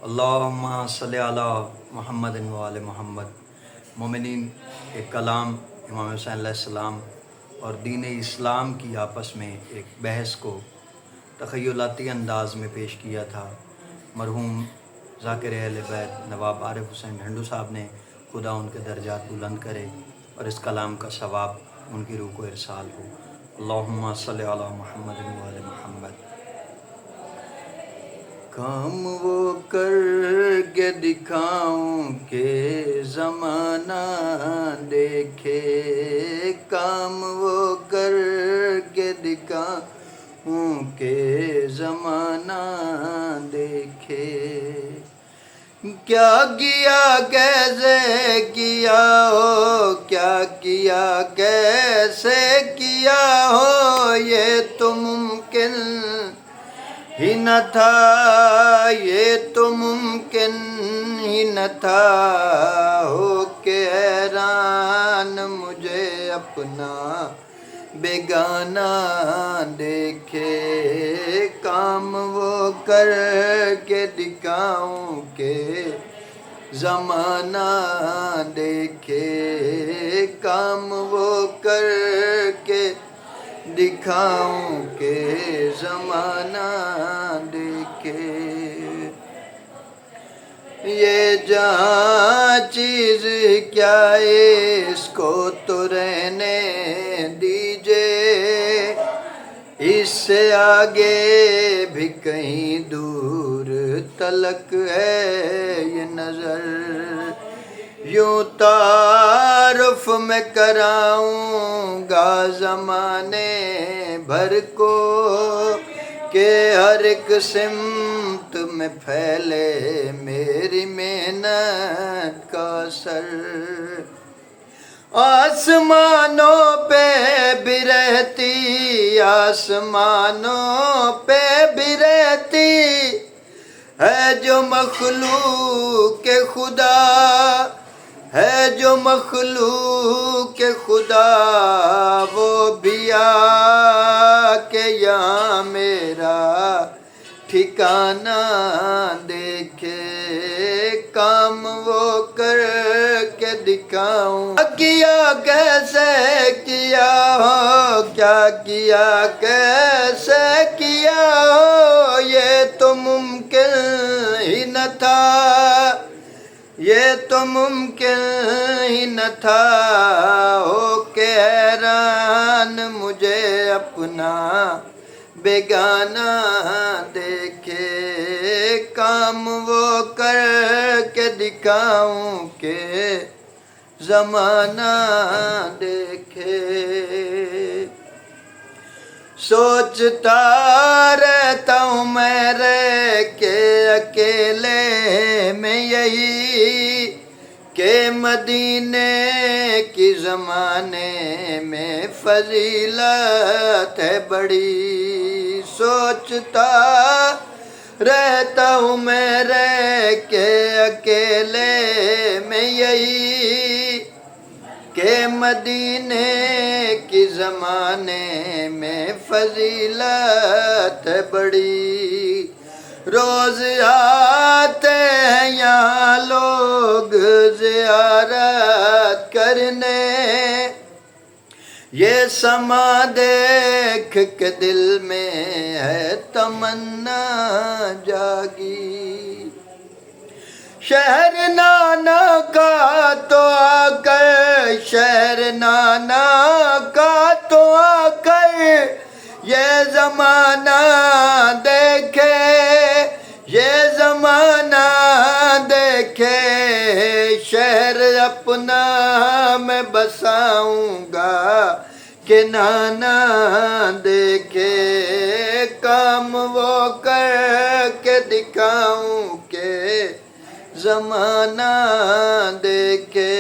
اللہم صلی علی محمد و آل محمد۔ مومنین، ایک کلام امام حسین علیہ السلام اور دین اسلام کی آپس میں ایک بحث کو تخیلاتی انداز میں پیش کیا تھا مرحوم ذاکر اہل بیت نواب عارف حسین ڈھنڈو صاحب نے، خدا ان کے درجات بلند کرے اور اس کلام کا ثواب ان کی روح کو ارسال ہو۔ اللہم صلی علی محمد و آل محمد۔ کام وہ کر کے دکھاؤں کہ زمانہ دیکھے، کام وہ کر کے دکھاؤں کہ زمانہ دیکھے، کیا کیا کیسے کیا ہو، کیا کیا کیسے کیا ہو، یہ تو ممکن ہی نہ تھا، یہ تو ممکن ہی نہ تھا، ہو کے حیران مجھے اپنا بیگانہ دیکھے، کام وہ کر کے دکھاؤں کہ زمانہ دیکھے، کام وہ کر کے دکھاؤں کہ زمانہ دیکھے، یہ جہاں چیز کیا اس کو تو رہنے دیجئے، اس سے آگے بھی کہیں دور تلک ہے یہ نظر، یوں تعارف میں کراؤں گا زمانے بھر کو کہ ہر ایک سمت میں پھیلے میری محنت کا اثر، آسمانوں پہ بھی رہتی، آسمانوں پہ بھی رہتی ہے جو مخلوق خدا، ہے جو مخلوق خدا، وہ بھی آ کے یہاں میرا ٹھکانہ دیکھے، کام وہ کر کے دکھاؤں کیا کیسے کیا ہو، کیا کیا کیسے کیا ہو، یہ تو ممکن ہی نہ تھا، یہ تو ممکن ہی نہ تھا، ہو کے حیران مجھے اپنا بیگانہ دیکھے، کام وہ کر کے دکھاؤں کہ زمانہ دیکھے، سوچتا رہتا ہوں میں رہ کے اکیلے میں یہی کہ مدینے کی زمانے میں فضیلت ہے بڑی، سوچتا رہتا ہوں میں رہ کے اکیلے میں یہی کہ مدینے کی زمانے میں فضیلت ہے بڑی، روز آتے ہیں یہاں لوگ زیارت کرنے، یہ سما دیکھ کے دل میں ہے تمنا جاگی، شہر نانا کا تو آ کر، شہر نانا کا تو آ کر یہ زمانہ دیکھے، یہ زمانہ دیکھے، شہر اپنا میں بساؤں گا کہ نانا دیکھے، کام وہ کر کے دکھاؤں کہ زمانہ دیکھے۔